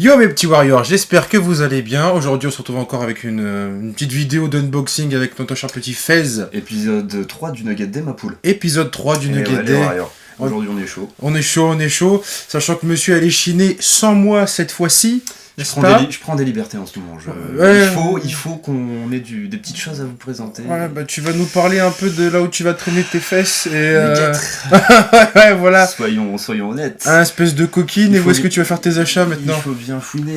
Yo mes petits warriors, j'espère que vous allez bien. Aujourd'hui on se retrouve encore avec une petite vidéo d'unboxing avec notre cher petit Fez. Épisode 3 du Nugget Day, ma poule. Épisode 3 du Nugget Day. Aujourd'hui on est chaud. On est chaud, sachant que monsieur allait chiner sans moi cette fois-ci. Je prends des libertés en ce moment. Il faut qu'on ait des petites choses à vous présenter. Ouais, bah tu vas nous parler un peu de là où tu vas traîner tes fesses et ouais, voilà. Soyons honnêtes. Un espèce de coquine, et où est-ce que tu vas faire tes achats maintenant? Il faut bien fouiner.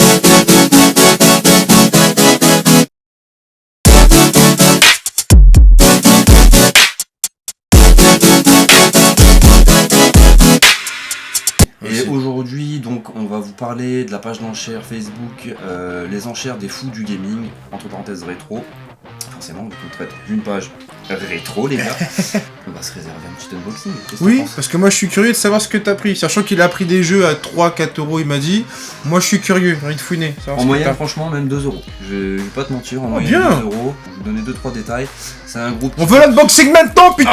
Et aujourd'hui, donc, on va vous parler de la page d'enchères Facebook, les enchères des fous du gaming, entre parenthèses rétro. Forcément, on traite d'une page rétro, les gars. On va se réserver un petit unboxing. Oui, parce que moi je suis curieux de savoir ce que t'as pris. Sachant qu'il a pris des jeux à 3-4 euros, il m'a dit. Moi je suis curieux, j'ai envie de fouiner. En moyenne, franchement, même 2 euros. Je vais pas te mentir, en moyenne, bien. 2 euros. Je vais vous donner 2-3 détails. C'est un groupe. On veut l'unboxing maintenant, putain!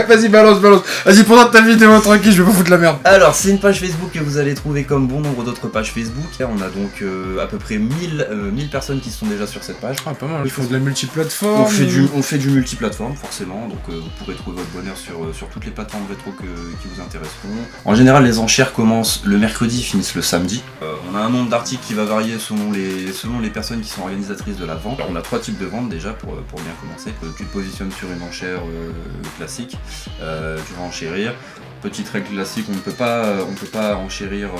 Vas-y, balance. Vas-y, pendant ta vidéo, tranquille, je vais pas foutre la merde. Alors, c'est une page Facebook que vous allez trouver comme bon nombre d'autres pages Facebook. Là, on a donc à peu près 1000 personnes qui sont déjà sur cette page. Ah, pas mal, ils font de la multiplateforme. On fait du multiplateforme, forcément. Donc, vous pourrez trouver votre bonheur sur toutes les plateformes rétro qui vous intéresseront. En général, les enchères commencent le mercredi, finissent le samedi. On a un nombre d'articles qui va varier selon les personnes qui sont organisatrices de la vente. Alors, on a 3 types de ventes déjà pour bien commencer. Tu te positionnes sur une enchère classique, tu vas enchérir. Petite règle classique, on ne peut pas enchérir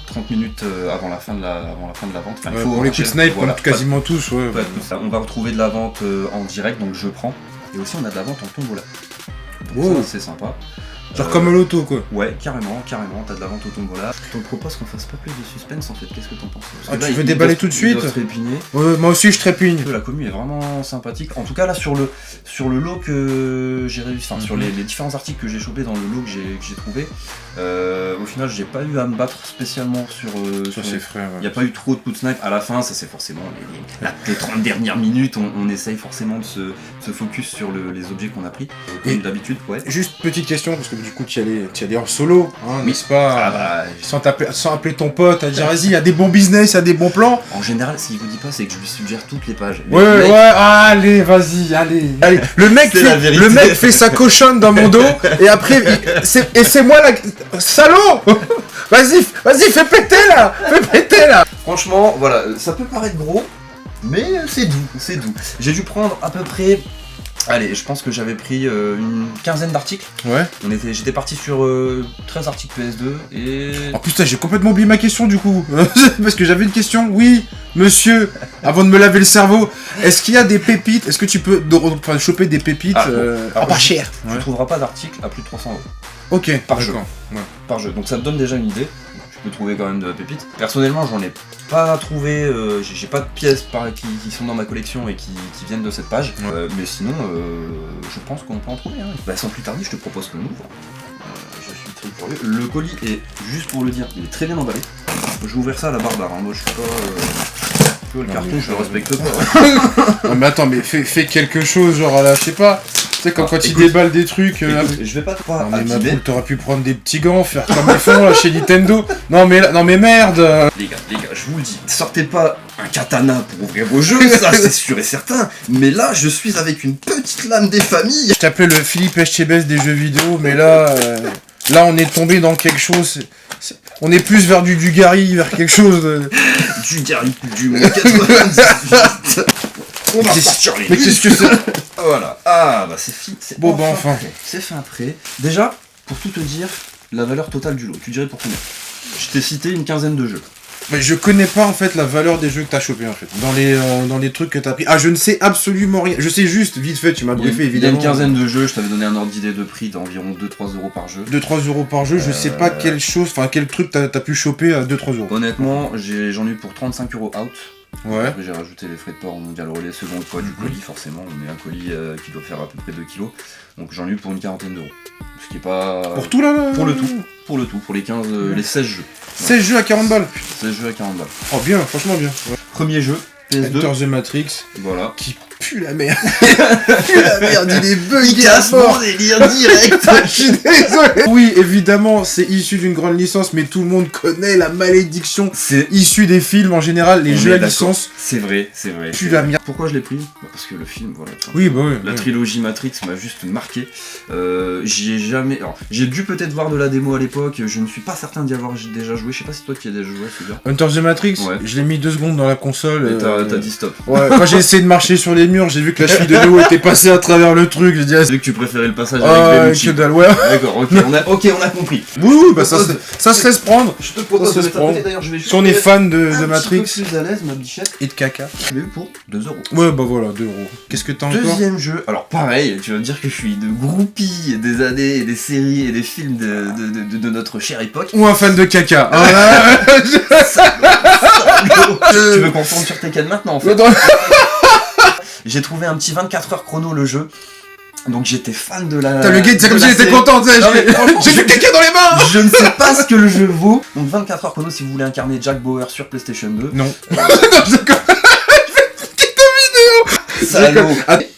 30 minutes avant la fin de la vente. Enfin, ouais, pour les coups de snipe, voilà, quasiment tous. Ouais, on va retrouver de la vente en direct, donc je prends. Et aussi on a de la vente en tombola. Donc wow. Ça c'est sympa. Genre comme à l'auto quoi. Ouais, carrément, t'as de la vente au tombola. Je te propose qu'on fasse pas plus de suspense en fait, qu'est-ce que t'en penses? Tu veux déballer tout de suite? Ouais, moi aussi je trépigne. La commu est vraiment sympathique. En tout cas là sur le lot que j'ai réussi, enfin sur les différents articles que j'ai chopés dans le lot que j'ai trouvé, au final j'ai pas eu à me battre spécialement sur ses frères. Il n'y a pas eu trop de coups de snipe. À la fin, ça c'est forcément les 30 dernières minutes, on essaye forcément de se focus sur les objets qu'on a pris. Comme d'habitude, ouais. Juste petite question, parce que du coup tu y allais en solo, hein, n'est-ce pas? Sans appeler ton pote, à dire vas-y, il y a des bons business, il y a des bons plans. En général, s'il vous dit pas, c'est que je lui suggère toutes les pages. Allez, vas-y, allez. Le mec fait sa cochonne dans mon dos, et après, c'est moi la... Salaud. Vas-y, fais péter là. Franchement, voilà, ça peut paraître gros, mais c'est doux. J'ai dû prendre à peu près... Allez, je pense que j'avais pris une quinzaine d'articles. Ouais. J'étais parti sur 13 articles PS2 et... Oh putain, j'ai complètement oublié ma question du coup. Parce que j'avais une question. Oui, monsieur, avant de me laver le cerveau, est-ce qu'il y a des pépites? Est-ce que tu peux choper des pépites pas cher? Tu trouveras pas d'articles à plus de 300 euros. Ok, par jeu. Ouais. Par jeu. Donc ça te donne déjà une idée. Tu peux trouver quand même de la pépite. Personnellement, j'en ai pas trouvé, j'ai pas de pièces qui sont dans ma collection et qui viennent de cette page. Ouais. Mais sinon, je pense qu'on peut en trouver. Hein. Bah, sans plus tarder, je te propose qu'on ouvre. Je suis très curieux. Le colis est, juste pour le dire, il est très bien emballé. Je vais ouvrir ça à la barbare. Hein. Moi, je suis pas... le carton, je le respecte pas. Non mais attends, mais fais quelque chose, genre là, je sais pas. Tu sais, quand ils déballent des trucs... je vais pas abîmer. T'aurais pu prendre des petits gants, faire comme ils font là chez Nintendo. Non mais merde. Les gars, je vous le dis, sortez pas un katana pour ouvrir vos jeux, ça c'est sûr et certain. Mais là, je suis avec une petite lame des familles. Je t'appelais le Philippe Etchebest des jeux vidéo, mais là, on est tombé dans quelque chose... On est plus vers du Dugarry, vers quelque chose de... Dugarry, du monde 98. On va sortir les... Mais qu'est-ce que c'est? Voilà. Ah bah c'est fini. Bon bah enfin. C'est fait après. Déjà, pour tout te dire, la valeur totale du lot. Tu dirais pour combien? Je t'ai cité une quinzaine de jeux. Mais je connais pas en fait la valeur des jeux que t'as chopé en fait. Dans les trucs que t'as pris. Ah, je ne sais absolument rien. Je sais juste, vite fait, tu m'as briefé évidemment. Il y a une quinzaine de jeux, je t'avais donné un ordre d'idée de prix d'environ 2-3 euros par jeu. 2-3 euros par jeu, je sais pas quel truc t'as pu choper à 2-3 euros. Honnêtement, j'en ai eu pour 35 euros out. Ouais. Après, j'ai rajouté les frais de port mondial relais, second poids du colis, forcément. On est un colis qui doit faire à peu près 2 kilos. Donc j'en ai eu pour une quarantaine d'euros. Ce qui est pas. Pour tout là? Pour le tout. Pour les 16 jeux. 16 jeux à 40 balles. 16 jeux à 40 balles. Oh bien, franchement bien. Ouais. Premier jeu, PS2. Enter the Matrix. Voilà. Qui Pue la merde. Pue la merde, il est bugué à mort. des liens directs. Je suis désolé. Oui, évidemment, c'est issu d'une grande licence, mais tout le monde connaît la malédiction. C'est issu des films en général, les jeux à licence. C'est vrai. Pue la merde. Pourquoi je l'ai pris ? Parce que le film, voilà. Oui, bah oui. La trilogie Matrix m'a juste marqué. J'y ai jamais. Alors, j'ai dû peut-être voir de la démo à l'époque. Je ne suis pas certain d'y avoir déjà joué. Je sais pas si toi qui as déjà joué, c'est bien. Hunter the Matrix, ouais. Je l'ai mis 2 secondes dans la console. Et t'as dit stop. Ouais, quand j'ai essayé de marcher sur les murs, j'ai vu que la cheville de Neo était passée à travers le truc. J'ai dit, J'ai vu que tu préférais le passage avec Bellucci. Que dalle, ouais. D'accord, ok, on a compris. Oui, bah ça se laisse prendre. Je te propose de mettre à côté, d'ailleurs, je vais juste. Si on est fan de Matrix. Un petit peu plus à l'aise, ma bichette. Et de caca. Je l'ai eu pour 2€. Ouais, bah voilà, 2€. Qu'est-ce que t'as encore ? Deuxième jeu. Alors pareil, tu vas me dire que je suis de groupie des années et des séries et des films de notre chère époque. Ou un fan de caca. Tu veux qu'on tourne sur Tekken maintenant en fait. J'ai trouvé un petit 24 heures chrono le jeu. Donc j'étais fan de la. T'as le gars, c'est comme s'il était content, tu sais. J'ai du caca dans les mains. Je ne sais pas ce que le jeu vaut. Donc 24 heures chrono si vous voulez incarner Jack Bauer sur PlayStation 2. Non. Salaud.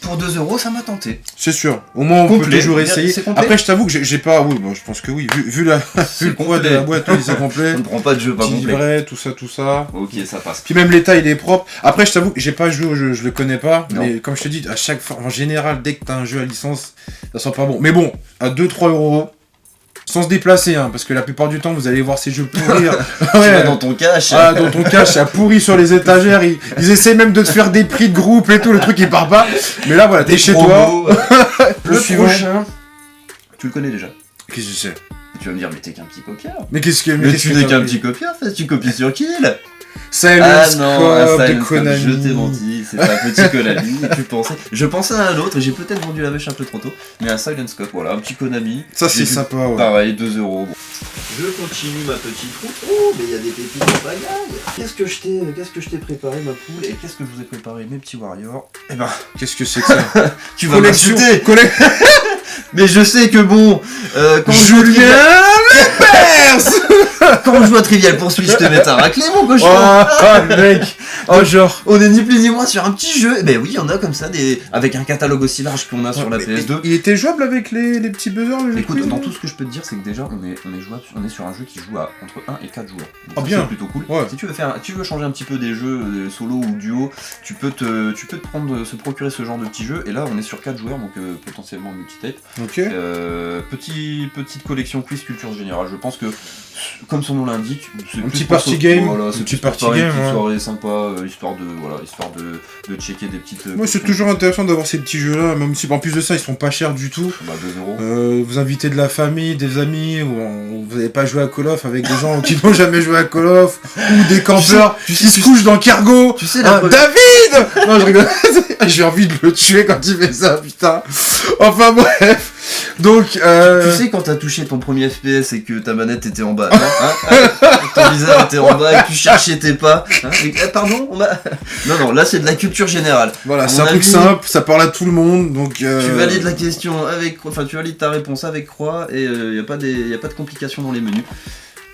Pour 2€, ça m'a tenté. C'est sûr. Au moins, on peut toujours essayer. Après, je t'avoue que j'ai pas. Oui, bon, je pense que oui. Vu le poids de la boîte, oui, c'est complet. On ne prend pas de jeu pas complet. Livret, tout ça. Ok, ça passe. Puis même l'état, il est propre. Après, je t'avoue que j'ai pas joué au jeu, je le connais pas. Non. Mais comme je te dis, à chaque fois, en général, dès que t'as un jeu à licence, ça sent pas bon. Mais bon, à 2-3€. Sans se déplacer, hein, parce que la plupart du temps, vous allez voir ces jeux pourrir. Tu vas dans ton cache. Ah, dans ton cache, ça pourrit sur les étagères. Ils essaient même de te faire des prix de groupe et tout, le truc il part pas. Mais là, voilà, t'es chez toi. Le suivant. prochain, tu le connais déjà. Qu'est-ce que c'est ? Tu vas me dire, mais t'es qu'un petit copieur. Mais qu'est-ce que. Mais tu n'es qu'un petit copieur, tu copies sur qui là ? Silent Scope de Silent Scope, Konami. je t'ai menti, c'est un petit Konami. Je pensais à un autre, j'ai peut-être vendu la mèche un peu trop tôt, mais un Silent Scope, voilà, un petit Konami. Ça c'est sympa, ouais. Pareil, 2€. Bon. Je continue ma petite route. Oh, mais il y a des pépites en bagaille. Qu'est-ce que je t'ai préparé, ma poule, et qu'est-ce que je vous ai préparé, mes petits warriors ? Eh ben, qu'est-ce que c'est que ça ? Tu vas m'insulter. Mais je sais que bon, quand quand on joue à Trivial Poursuite, je te mets à racler, mon cochon. Mec. Genre. On est ni plus ni moins sur un petit jeu. Ben oui, il y en a comme ça, avec un catalogue aussi large qu'on a sur la PS2. Il était jouable avec les petits buzzers, le jeu. Écoute, dans tout ce que je peux te dire, c'est que déjà, on est sur un jeu qui joue à entre 1 et 4 joueurs. Donc bien. C'est plutôt cool. Ouais. Si tu veux changer un petit peu des jeux solo ou duo, tu peux te se procurer ce genre de petit jeu. Et là, on est sur 4 joueurs, donc potentiellement multitape. Ok. Petite collection quiz culture générale. Je pense que, comme son nom l'indique, c'est un petit party game. Voilà, c'est un petit pour party faire une game. petite Ouais. soirée sympa, histoire de checker des petites. Moi, c'est toujours intéressant d'avoir ces petits jeux-là, même si en plus de ça, ils sont pas chers du tout. Bah, 2€. Vous invitez de la famille, des amis, ou vous n'avez pas joué à Call of avec des gens qui n'ont jamais joué à Call of, ou des campeurs qui se couchent dans Cargo. Tu sais, David. Non, je rigole. J'ai envie de le tuer quand il fait ça, putain. Enfin bref. Donc, Tu sais quand t'as touché ton premier FPS et que ta manette était en bas, ton visage était en bas et que tu cherchais tes pas, pardon, Non, là c'est de la culture générale. Voilà, c'est un truc simple, ça parle à tout le monde, donc... Tu valides la question tu valides ta réponse avec croix et y a pas de complications dans les menus.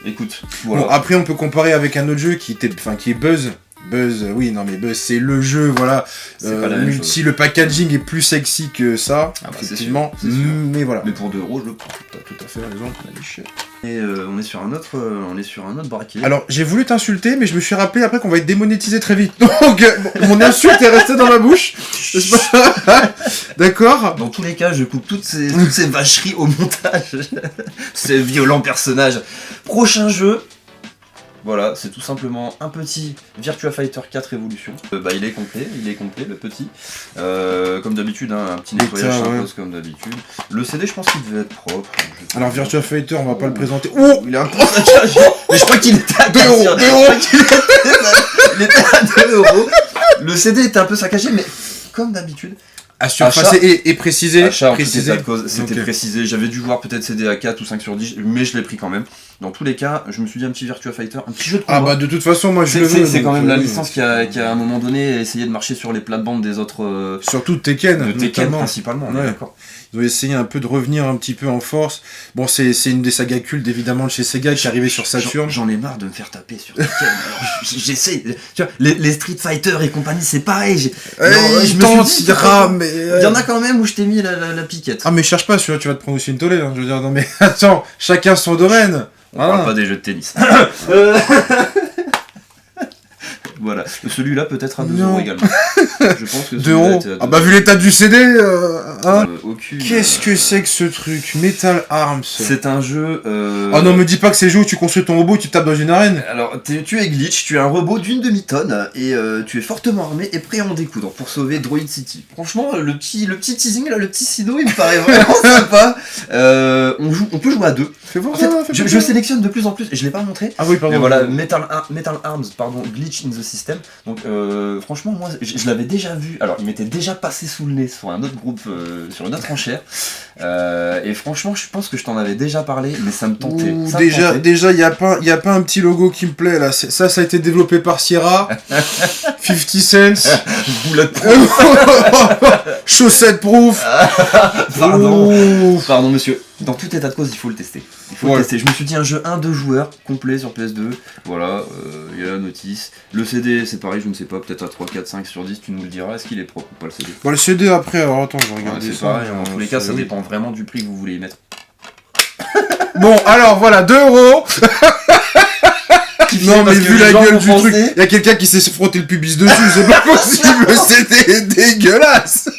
Écoute, voilà. Bon, après on peut comparer avec un autre jeu qui est Buzz. Buzz, oui, non mais Buzz c'est le jeu, voilà. C'est pas la même chose. Le packaging est plus sexy que ça, effectivement. C'est sûr. Mais voilà. Mais pour 2€, je le prends. T'as tout à fait raison. Et on est sur un autre braquet. Alors j'ai voulu t'insulter, mais je me suis rappelé après qu'on va être démonétisé très vite. Donc mon insulte est restée dans ma bouche. D'accord. Dans tous les cas, je coupe toutes ces vacheries au montage. Ces violents personnages. Prochain jeu. Voilà, c'est tout simplement un petit Virtua Fighter 4 Evolution. Il est complet, le petit. Comme d'habitude, un petit nettoyage s'impose comme d'habitude. Le CD, je pense qu'il devait être propre. Alors Virtua Fighter, on va pas le présenter. Oh, il est un peu saccagé. Mais je crois qu'il était à 2€. Il était à 2€. Le CD était un peu saccagé, mais comme d'habitude. Et précisé. C'était précisé. J'avais dû voir peut-être CD à 4 ou 5 sur 10, mais je l'ai pris quand même. Dans tous les cas, je me suis dit un petit Virtua Fighter, un petit jeu de combat. Ah bah de toute façon, moi je le veux. C'est quand même la licence qui a à un moment donné essayé de marcher sur les plates-bandes des autres... Surtout Tekken. De Tekken principalement, on est d'accord. Ils ont essayé un peu de revenir un petit peu en force. Bon, c'est une des sagas cultes évidemment de chez Sega qui est arrivée sur Saturn. J'en ai marre de me faire taper sur Tekken. J'essaie. Tu vois, les Street Fighter et compagnie, c'est pareil. Je me suis dit, mais il y en a quand même où je t'ai mis la piquette. Ah mais cherche pas, celui-là tu vas te prendre aussi une tollée. Hein. Je veux dire, non mais attends, chacun son domaine. On parle pas des jeux de tennis. Voilà, celui-là peut-être à 2 € également. Je pense que 2 €. Ah bah vu l'état du CD, hein. Qu'est-ce que c'est que ce truc? Metal Arms. C'est un jeu... Ah non, me dis pas que c'est le jeu où tu construis ton robot et tu tapes dans une arène. Alors, tu es Glitch, tu es un robot d'une demi-tonne et tu es fortement armé et prêt à en découdre pour sauver Droid City. Franchement, le petit teasing, là, le petit sino, il me paraît vraiment sympa. On peut jouer à 2. Fais voir, en fait, je sélectionne de plus en plus, et je l'ai pas montré. Ah oui, pardon. Mais voilà, Metal Arms, Glitch in the System. Donc franchement, moi je l'avais déjà vu. Alors il m'était déjà passé sous le nez sur un autre groupe, sur une autre enchère. Et franchement, je pense que je t'en avais déjà parlé, mais ça me tentait. Déjà, il y a pas un petit logo qui me plaît là. Ça a été développé par Sierra. 50 cents. Boulette Chaussette proof. Pardon monsieur. Dans tout état de cause, il faut le tester. Le tester. Je me suis dit un jeu 1-2 joueurs complet sur PS2. Voilà, il y a la notice. Le CD, c'est pareil, je ne sais pas, peut-être à 3, 4, 5 sur 10, tu nous le diras. Est-ce qu'il est propre ou pas le CD? Bon, le CD après, alors attends, je vais regarder c'est pareil, en tous les cas, ça dépend vraiment du prix que vous voulez y mettre. Bon, alors voilà, 2 €. Non mais vu la gueule du truc, il y a quelqu'un qui s'est frotté le pubis dessus, c'est pas possible, c'était dégueulasse.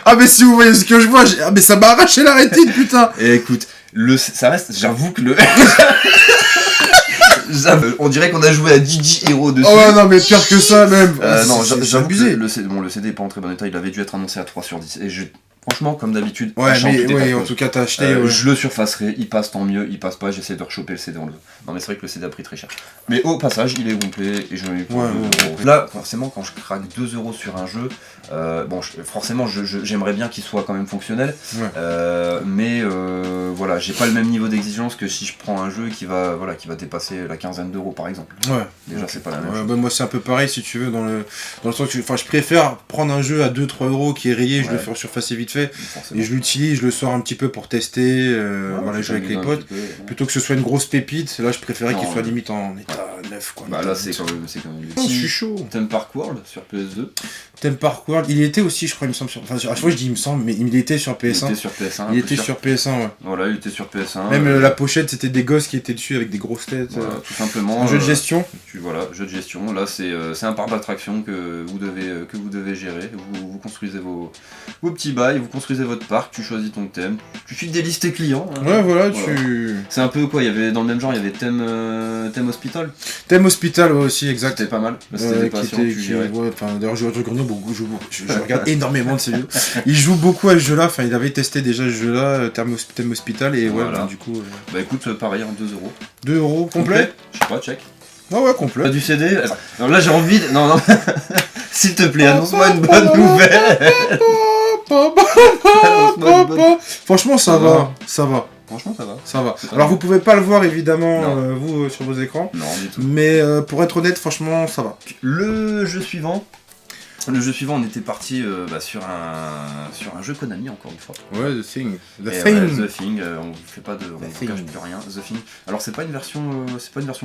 Ah mais si vous voyez ce que je vois, ah mais ça m'a arraché la rétine, putain. Et écoute, ça reste, j'avoue que on dirait qu'on a joué à Digi Hero dessus. Oh ouais, non mais pire que ça même. Non, j'avoue que le CD est pas en très bon état, il avait dû être annoncé à 3 sur 10. Et franchement, comme d'habitude, ouais, mais oui, en tout cas, t'as acheté. Je le surfacerai, il passe tant mieux, il passe pas, j'essaie de rechoper le CD en le. Non, mais c'est vrai que le CD a pris très cher. Mais au passage, il est complet et je l'ai eu pour 2 €. Là, forcément, quand je craque 2 € sur un jeu, forcément, j'aimerais bien qu'il soit quand même fonctionnel. Mais voilà, j'ai pas le même niveau d'exigence que si je prends un jeu qui va dépasser la quinzaine d'euros par exemple. Ouais. Déjà, c'est pas la même chose. Bah, moi, c'est un peu pareil si tu veux, dans le sens que je préfère prendre un jeu à 2-3 € qui est rayé, je le fais surfacer vite fait, et je l'utilise, je le sors un petit peu pour tester, jouer avec les potes, plutôt que ce soit une grosse pépite. Là, je préférais qu'il soit limite en état neuf, quoi. Bah là, c'est quand même je suis chaud. Theme Park World sur PS2. Theme Park World, il était aussi, je crois, il me semble, à chaque fois je dis il me semble, mais il était sur PS1. Il était sur PS1, ouais. Voilà, il était sur PS1. Même la pochette, c'était des gosses qui étaient dessus avec des grosses têtes. Voilà, tout simplement. Un jeu de gestion. Jeu de gestion. Là, c'est un parc d'attractions que vous devez gérer. Vous construisez vos petits bails, vous construisez votre parc, tu choisis ton thème, tu files des listes clients. Hein. Ouais, voilà. C'est un peu quoi, il y avait dans le même genre, il y avait Thème Hospital. Thème Hospital, ouais, aussi, exact. C'était pas mal. C'était des patients, tu gérais. D'ailleurs, je regarde énormément de ces jeux. Il joue beaucoup à ce jeu-là, enfin, il avait testé déjà ce jeu-là, Thème Hospital, et voilà. Du coup. Bah écoute, pareil, en 2 €. 2 € complet? Je sais pas, check. Ouais, complet. Pas du CD. Alors là, j'ai envie de... Non. S'il te plaît, annonce-moi une bonne nouvelle. Franchement, ça va. Franchement, ça va. Alors, vous pouvez pas le voir, évidemment, vous, sur vos écrans. Non, du tout. Mais pour être honnête, franchement, ça va. Le jeu suivant, on était parti sur un jeu Konami, encore une fois. Ouais, The Thing. The Thing, on fait pas on cache plus rien. The Thing. Alors c'est pas une version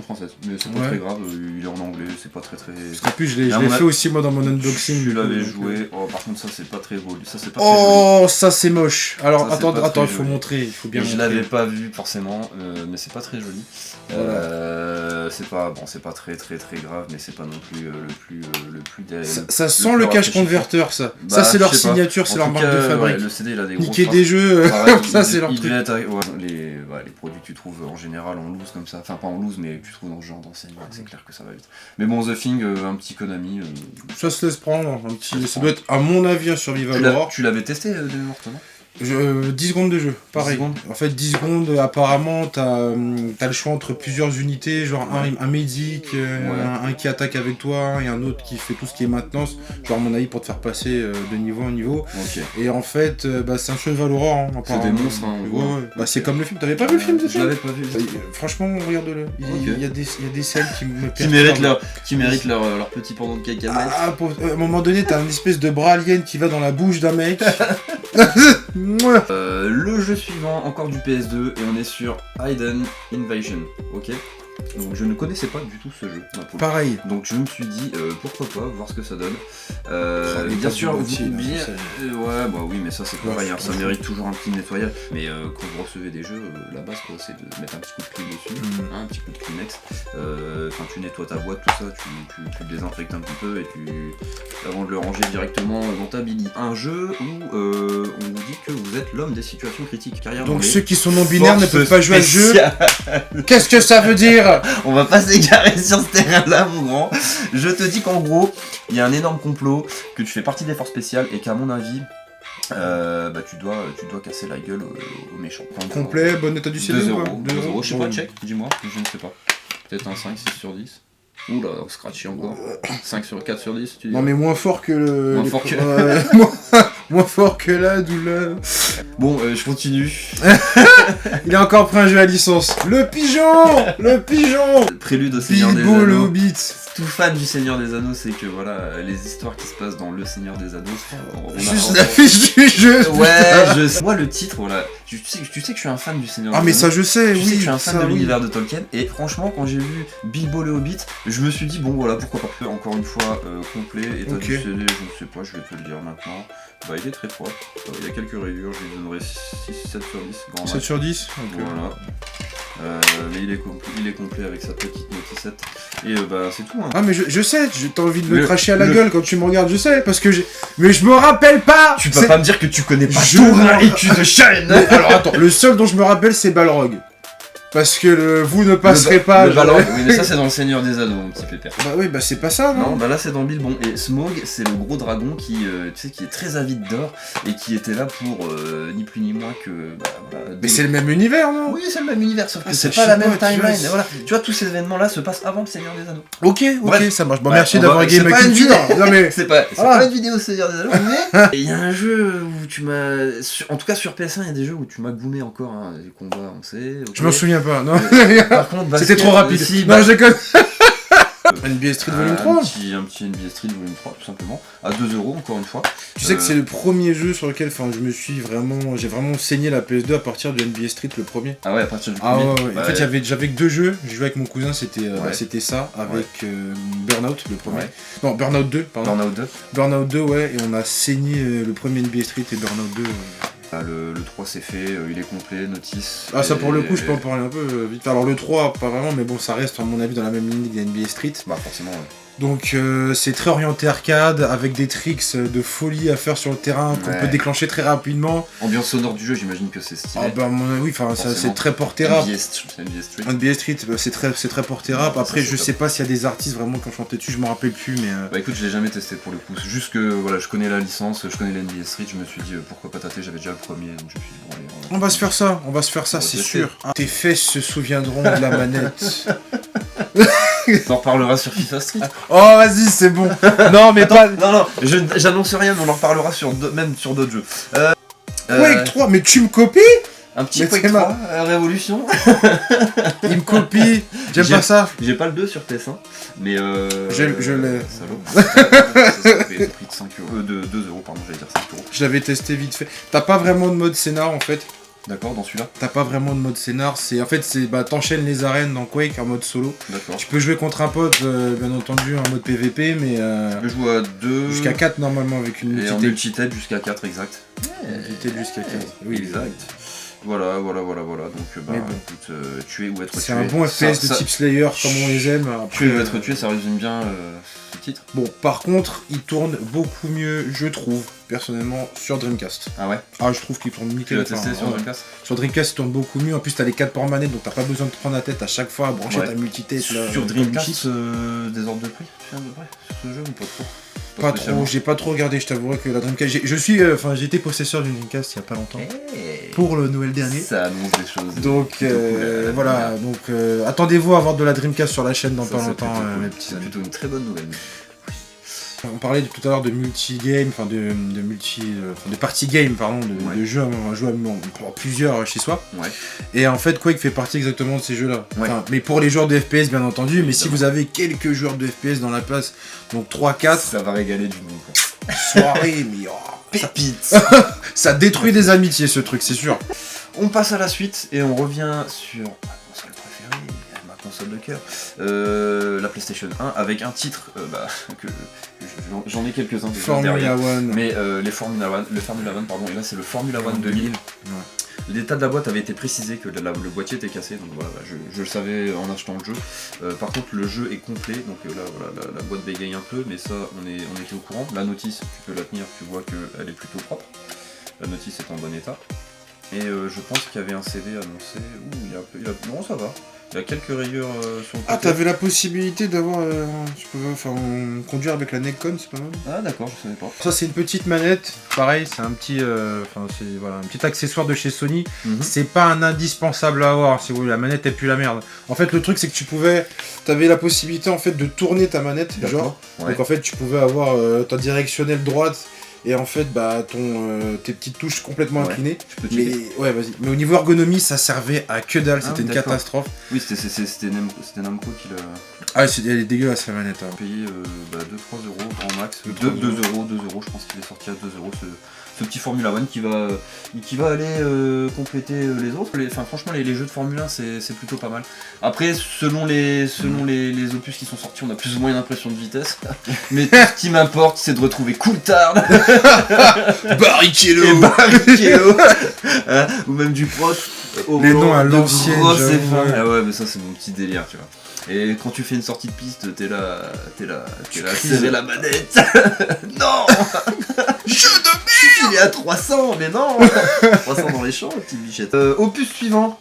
française, mais c'est pas très grave, il est en anglais, c'est pas très. Parce qu'en plus je l'ai fait aussi moi dans mon unboxing. Tu l'avais joué. Oh, par contre ça c'est pas très beau. Ça c'est pas très joli. Ça c'est moche. Alors attends, il faut montrer, il faut bien montrer. Je l'avais pas vu forcément, mais c'est pas très joli. C'est pas très grave, mais c'est pas non plus le plus ça sent le cache converteur, ça. Ça c'est leur signature, c'est leur marque de fabrique. Le CD il a des niquer des jeux, ça c'est leur truc. Les produits que tu trouves en général en loose comme ça, enfin pas en loose mais que tu trouves dans ce genre d'enseigne, c'est clair que ça va vite. Mais bon, The Thing, un petit Konami. Ça se laisse prendre, ça doit être à mon avis un survival horror. Tu l'avais testé de mort, non? 10 secondes de jeu, pareil. 10 secondes. En fait, 10 secondes, apparemment, t'as le choix entre plusieurs unités, genre un médic, un qui attaque avec toi, et un autre qui fait tout ce qui est maintenance, genre à mon avis pour te faire passer de niveau en niveau. Ok. Et en fait, c'est un jeu Valorant. C'est des monstres, hein, on voit. Bah, c'est comme le film, t'avais pas vu le film de Je l'avais pas vu. Franchement, regarde-le. Il y a des scènes qui me Qui méritent leur petit pendant de cacahuètes. à un moment donné, t'as une espèce de bras alien qui va dans la bouche d'un mec. Le jeu suivant, encore du PS2, et on est sur Hidden Invasion, ok. Donc je ne connaissais pas du tout ce jeu. Pareil. Donc je me suis dit pourquoi pas, voir ce que ça donne. Bien sûr, ouais, bah oui, mais ça c'est pareil, ça mérite toujours un petit nettoyage. Mais quand vous recevez des jeux, la base quoi, c'est de mettre un petit coup de clean dessus, un petit coup de Kleenex. Quand tu nettoies ta boîte, tout ça, tu le désinfectes un petit peu et avant de le ranger directement dans ta Billy. Un jeu où on vous dit que vous êtes l'homme des situations critiques. Donc ceux qui sont non binaires ne peuvent pas jouer à ce jeu. Qu'est-ce que ça veut dire? On va pas s'égarer sur ce terrain-là, mon grand. Je te dis qu'en gros, il y a un énorme complot, que tu fais partie des forces spéciales et qu'à mon avis, tu dois casser la gueule aux méchants. Complet, bon état du ciel. 2 euros, je sais pas, check, dis-moi, je ne sais pas. Peut-être un 5, 6 sur 10. Oula, on scratchy encore. 4 sur 10, tu dis. Non mais moins fort que le... Moins fort que... moins fort que la douleur. Bon, je continue. Il a encore pris un jeu à licence. Le pigeon. Prélude au Seigneur des Bilbo le Anneaux. Hobbit. Tout fan du Seigneur des Anneaux, c'est que voilà, les histoires qui se passent dans le Seigneur des Anneaux. Juste la fiche du jeu. Ouais, moi le titre, voilà. Tu sais que je suis un fan du Seigneur des Anneaux. Ah mais ça je sais, Tu sais que je suis un ça, fan de l'univers de Tolkien. Et franchement, quand j'ai vu Bilbo le Hobbit, je me suis dit bon voilà, pourquoi pas. Encore une fois, complet, état du CD, je ne sais pas, je vais te le dire maintenant. Bah il est très propre, il y a quelques rayures, je lui donnerai 7 sur 10. Grand 7 sur 10 Voilà. Mais il est complet avec sa petite noticette. Et c'est tout. Hein. Ah mais je sais, t'as envie de me cracher à la gueule quand tu me regardes, je sais, parce que mais je me rappelle pas. Tu peux pas me dire que tu connais pas Thorin et tu de chaîne. Alors attends, le seul dont je me rappelle c'est Balrog. Parce que vous ne passerez pas. Le Balrog, oui, mais ça c'est dans le Seigneur des Anneaux, mon petit pépère. Bah oui, bah c'est pas ça, non. Non, bah là c'est dans Bilbon. Et Smaug, c'est le gros dragon qui est très avide d'or et qui était là pour ni plus ni moins que. Mais c'est le même univers, non? Oui, c'est le même univers, sauf que c'est pas la même timeline. Et voilà. Tu vois, tous ces événements-là se passent avant le Seigneur des Anneaux. Ok, bref, ça marche. Bon, merci d'avoir gagné ma culture. Non mais c'est pas une vidéo Seigneur des Anneaux, mais il y a un jeu où tu m'as, en tout cas sur PS1, il y a des jeux où tu m'as goumé encore. Les combats, on sait. Okay. Je m'en souviens pas, non. Par contre, c'était trop rapide. Non, je déconne. NBA Street Volume 3. Un petit NBA Street Volume 3, tout simplement. À 2 euros, encore une fois. Tu sais que c'est le premier jeu sur lequel j'ai vraiment saigné la PS2 à partir de NBA Street, le premier. Ah ouais, à partir du premier. Ouais. En fait, j'avais que 2 jeux. J'ai joué avec mon cousin, c'était ça, avec Burnout, le premier. Ouais. Non, Burnout 2, pardon. Burnout 2, ouais, et on a saigné le premier NBA Street et Burnout 2. Le 3 c'est fait, il est complet, notice. Ah, ça pour le coup, je peux en parler un peu vite. Alors, le 3, pas vraiment, mais bon, ça reste, à mon avis, dans la même ligne des NBA Street. Bah, forcément, ouais. Donc c'est très orienté arcade, avec des tricks de folie à faire sur le terrain qu'on peut déclencher très rapidement. Ambiance sonore du jeu, j'imagine que c'est stylé. Ah bah oui, c'est très porté rap. NBA Street, c'est très porté rap. Après je sais pas s'il y a des artistes vraiment qui ont chanté dessus, je m'en rappelle plus, mais... Bah écoute, je l'ai jamais testé pour le coup, c'est juste que voilà, je connais la licence, je connais l'NBA Street, je me suis dit pourquoi pas tâter, j'avais déjà le premier, donc je me suis dit bon allez... On va se faire ça, c'est sûr. Tes fesses se souviendront de la manette. On en reparlera sur FIFA Street. Oh vas-y, c'est bon. Non mais pas... Non, j'annonce rien, mais on en reparlera même sur d'autres jeux. Quake 3, mais tu me copies? Un petit Quake 3, Révolution. Il me copie, j'aime pas ça. J'ai pas le 2 sur PS1, mais je l'ai. Salaud. Ça a pris de 5 euros, de 2 euros, pardon, j'allais dire 5 euros. Je l'avais testé vite fait. T'as pas vraiment de mode scénar en fait. D'accord, dans celui-là. T'as pas vraiment de mode scénar, t'enchaînes les arènes dans Quake en mode solo. D'accord. Tu peux jouer contre un pote, bien entendu, en mode PVP, mais... Tu peux jouer à 2... Jusqu'à 4 normalement avec une multi-tête. Et en multi-tête jusqu'à 4, exact. Multi-tête jusqu'à 4, oui, exact. Voilà, donc écoute, tuer ou être tué. C'est un bon FPS de type Slayer, comme on les aime. Tuer ou être tué, ça résume bien ce titre. Bon, par contre, il tourne beaucoup mieux, je trouve, personnellement sur Dreamcast. Ah ouais? Ah, je trouve qu'il tourne nickel. Tu l'as testé sur Dreamcast? Sur Dreamcast, il tourne beaucoup mieux. En plus, t'as les 4 ports manettes, donc t'as pas besoin de te prendre la tête à chaque fois à brancher ta multitête. Sur Dreamcast, des ordres de prix, tu viens de près sur ce jeu ou pas trop? Pas trop, j'ai pas trop regardé, je t'avouerai que la Dreamcast. J'ai été possesseur d'une Dreamcast il y a pas longtemps. Pour le Noël dernier. Ça annonce des choses. Donc voilà, donc attendez-vous à avoir de la Dreamcast sur la chaîne dans pas longtemps, mes petits amis. C'est plutôt une très bonne nouvelle. On parlait tout à l'heure de multi-game, enfin de party game, pardon, de jeux à jouer pour plusieurs chez soi. Ouais. Et en fait, Quake fait partie exactement de ces jeux-là. Ouais. Enfin, mais pour les joueurs de FPS, bien entendu, mais si vous avez quelques joueurs de FPS dans la place, donc 3-4... Ça va régaler du monde, quoi. Soirée, mais... Pépite. Ça détruit des amitiés, ce truc, c'est sûr. On passe à la suite et on revient sur ma console préférée, ma console de cœur, la PlayStation 1, avec un titre que j'en ai quelques-uns déjà Formula One. Mais le Formula One, pardon, et là c'est le Formula One 2000. Ouais. L'état de la boîte avait été précisé que le boîtier était cassé, donc voilà, je le savais en achetant le jeu. Par contre, le jeu est complet, donc là voilà, la boîte bégaye un peu, mais ça on était au courant. La notice, tu peux la tenir, tu vois qu'elle est plutôt propre. La notice est en bon état. Et je pense qu'il y avait un CD annoncé. Non, ça va. Il y a quelques rayures sur le côté. Ah, t'avais la possibilité d'avoir... tu pouvais conduire avec la Netcon, c'est pas mal. Ah d'accord, je savais pas. Ça, c'est une petite manette. Pareil, c'est un petit... un petit accessoire de chez Sony. C'est pas un indispensable à avoir, si vous voulez. La manette est plus la merde. En fait, le truc, c'est que t'avais la possibilité, en fait, de tourner ta manette, genre. Ouais. Donc, en fait, tu pouvais avoir ta directionnelle droite... Et en fait, tes petites touches complètement inclinées. Mais ouais, vas-y. Mais au niveau ergonomie, ça servait à que dalle. C'était une catastrophe. Oui, c'était Namco qui l'a. Ah, elle est dégueulasse la manette. Hein. Payé 2-3 euros grand max. 2 euros, je pense qu'il est sorti à 2 euros. Ce petit Formula One qui va aller compléter les autres. Franchement, les jeux de Formule 1, c'est plutôt pas mal. Après, selon les opus qui sont sortis, on a plus ou moins une impression de vitesse. Mais tout ce qui m'importe, c'est de retrouver Coulthard, Barrichello, hein, ou même du Prost. Les noms à l'ancienne. Ah ouais, mais ça, c'est mon petit délire, tu vois. Et quand tu fais une sortie de piste, t'es là, serrer la manette. Non. Jeu de merde. Il est à 300, mais non. 300 dans les champs, la petite bichette. Opus suivant.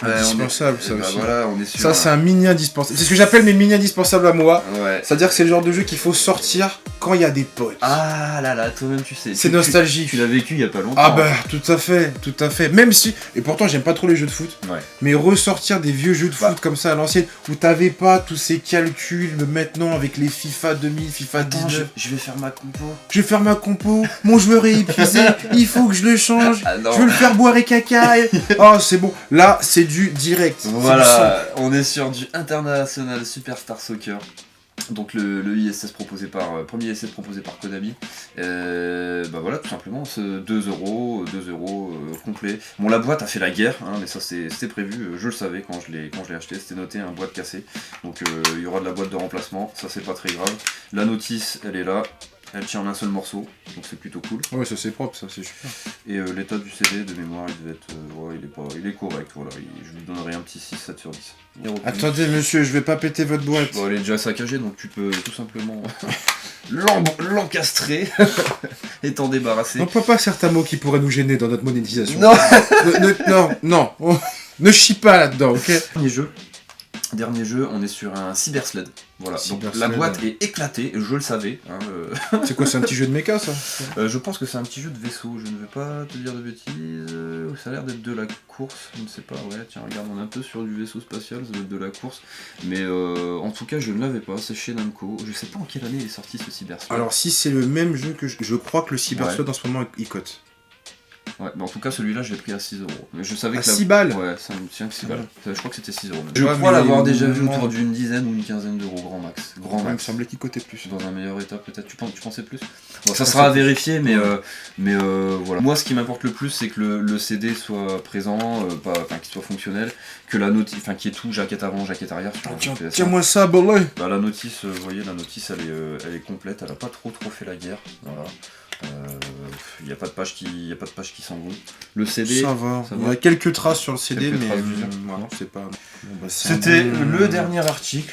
Indispensable, ça aussi. Voilà, on est sur ça, c'est un mini indispensable. C'est ce que j'appelle mes mini indispensables à moi. Ouais. C'est-à-dire que c'est le genre de jeu qu'il faut sortir quand il y a des potes. Ah là, toi-même tu sais. C'est nostalgique. Tu l'as vécu il y a pas longtemps. Ah bah, tout à fait. Même si, et pourtant j'aime pas trop les jeux de foot, mais ressortir des vieux jeux de foot comme ça à l'ancienne, où t'avais pas tous ces calculs maintenant avec les FIFA 2000, FIFA 19. Je vais faire ma compo. Mon joueur est épuisé, il faut que je le change. Je veux le faire boire et caca. Oh, c'est bon. Là, c'est du direct. Voilà, on est sur du International Superstar Soccer. Donc le ISS premier ISS proposé par Konami. Voilà, tout simplement, 2 euros complet. Bon, la boîte a fait la guerre, hein, mais ça c'était prévu, je le savais quand je l'ai acheté, c'était noté un boîte cassée. Donc il y aura de la boîte de remplacement, ça c'est pas très grave. La notice, elle est là. Elle tient en un seul morceau, donc c'est plutôt cool. Ouais, ça c'est propre, ça c'est super. Et l'état du CD de mémoire, il devait être. Il est correct, voilà. Je lui donnerai un petit 6-7 sur 10. Attendez monsieur, je vais pas péter votre boîte. Bon, elle est déjà saccagée, donc tu peux tout simplement l'encastrer et t'en débarrasser. N'emploie pas certains mots qui pourraient nous gêner dans notre monétisation. Non. Non. Ne chie pas là-dedans, ok. Dernier jeu, on est sur un Cyber Sled. Voilà, donc la boîte est éclatée, je le savais. Hein, C'est quoi, c'est un petit jeu de méca ça? Je pense que c'est un petit jeu de vaisseau, je ne vais pas te dire de bêtises. Ça a l'air d'être de la course, je ne sais pas, ouais, tiens, regarde, on est un peu sur du vaisseau spatial, ça doit être de la course. Mais en tout cas, je ne l'avais pas, c'est chez Namco. Je sais pas en quelle année il est sorti ce Cyber Sled. Alors, si c'est le même jeu que je crois que le Cyber Sled en ce moment il cote. Ouais, mais en tout cas celui-là je l'ai pris à 6 euros. Mais je savais que 6 balles. Ouais, ça me tient que 6 balles. Je crois que c'était 6 euros. Même. Je crois l'avoir déjà vu autour d'une dizaine ou une quinzaine d'euros, grand max. Il me semblait qu'il cotait plus. Dans un meilleur état peut-être. Tu pensais plus? Bon, ça sera à vérifier, mais voilà. Moi ce qui m'importe le plus c'est que le CD soit présent, qu'il soit fonctionnel, que la notice, qu'il y ait tout, jaquette avant, jaquette arrière. Tiens-moi ça, bolé. Bah la notice, vous voyez, la notice elle est complète, elle a pas trop fait la guerre. Voilà. Il n'y a pas de page qui s'envoie. Le CD, ça va. Il y a quelques traces sur le CD, mais non, c'est pas. C'était le dernier article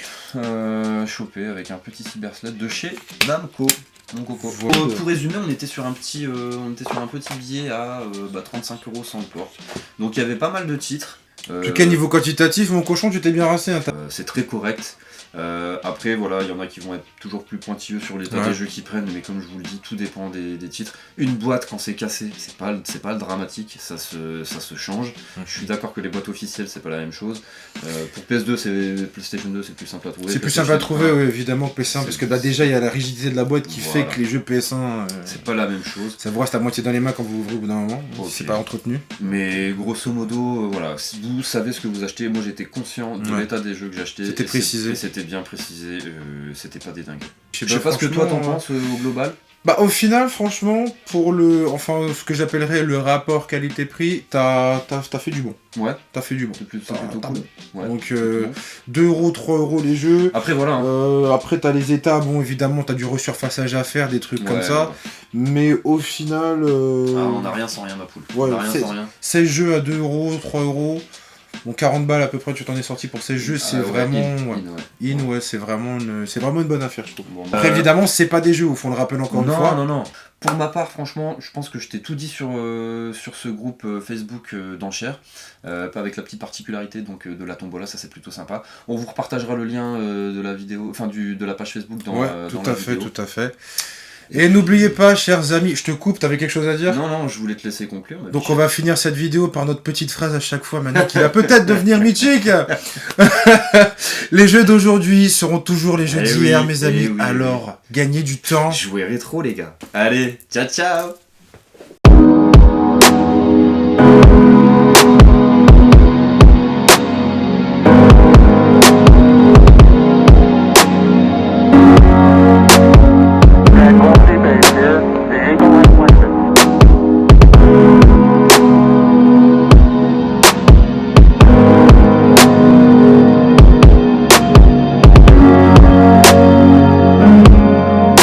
chopé avec un petit Cyber Sled de chez Namco. Mon coco. Voilà. Pour résumer, on était sur un petit billet à 35 € sans le port. Donc il y avait pas mal de titres. En tout cas, niveau quantitatif, mon cochon, tu t'es bien rincé. Hein, c'est très correct. Après, voilà, il y en a qui vont être toujours plus pointilleux sur l'état des jeux qu'ils prennent, mais comme je vous le dis, tout dépend des titres. Une boîte, quand c'est cassé, c'est pas le dramatique, ça se change. Je suis d'accord que les boîtes officielles, c'est pas la même chose. Pour PS2, PlayStation 2, c'est plus simple à trouver. C'est plus simple à trouver, oui, évidemment, que PS1, parce que déjà, il y a la rigidité de la boîte qui fait que les jeux PS1... c'est pas la même chose. Ça vous reste à moitié dans les mains quand vous ouvrez au bout d'un moment, si c'est pas entretenu. Mais grosso modo, voilà, si vous savez ce que vous achetez, moi j'étais conscient de l'état des jeux que j'achetais. C'était précisé. C'était bien précisé, c'était pas des dingues. Je sais pas ce que toi t'en penses au global. Bah au final, franchement, pour ce que j'appellerais le rapport qualité-prix, t'as fait du bon. Ouais. T'as fait du bon. C'est plutôt cool. Ouais, donc 2 €, 3 € les jeux. Après voilà. Après t'as les états, bon évidemment t'as du resurfaçage à faire, des trucs comme ça. Ouais. Mais au final... on n'a rien sans rien ma poule. Ouais, on a rien sans rien. 16 jeux à 2 €, 3 €. Bon, 40 balles à peu près, tu t'en es sorti pour ces jeux, c'est vraiment... c'est vraiment une bonne affaire, je trouve. Bon, après, évidemment, c'est pas des jeux où on le rappelle encore une fois. Non. Pour ma part, franchement, je pense que je t'ai tout dit sur ce groupe Facebook d'enchères, avec la petite particularité donc de la tombola, ça c'est plutôt sympa. On vous repartagera le lien de la vidéo, enfin de la page Facebook dans la vidéo. Tout à fait. Et n'oubliez pas, chers amis, je te coupe, t'avais quelque chose à dire ? Non, je voulais te laisser conclure. Donc on va finir cette vidéo par notre petite phrase à chaque fois maintenant qui va peut-être devenir mythique. Les jeux d'aujourd'hui seront toujours les jeux d'hier, mes amis. Alors, gagnez du temps. Jouez rétro, les gars. Allez, ciao ciao.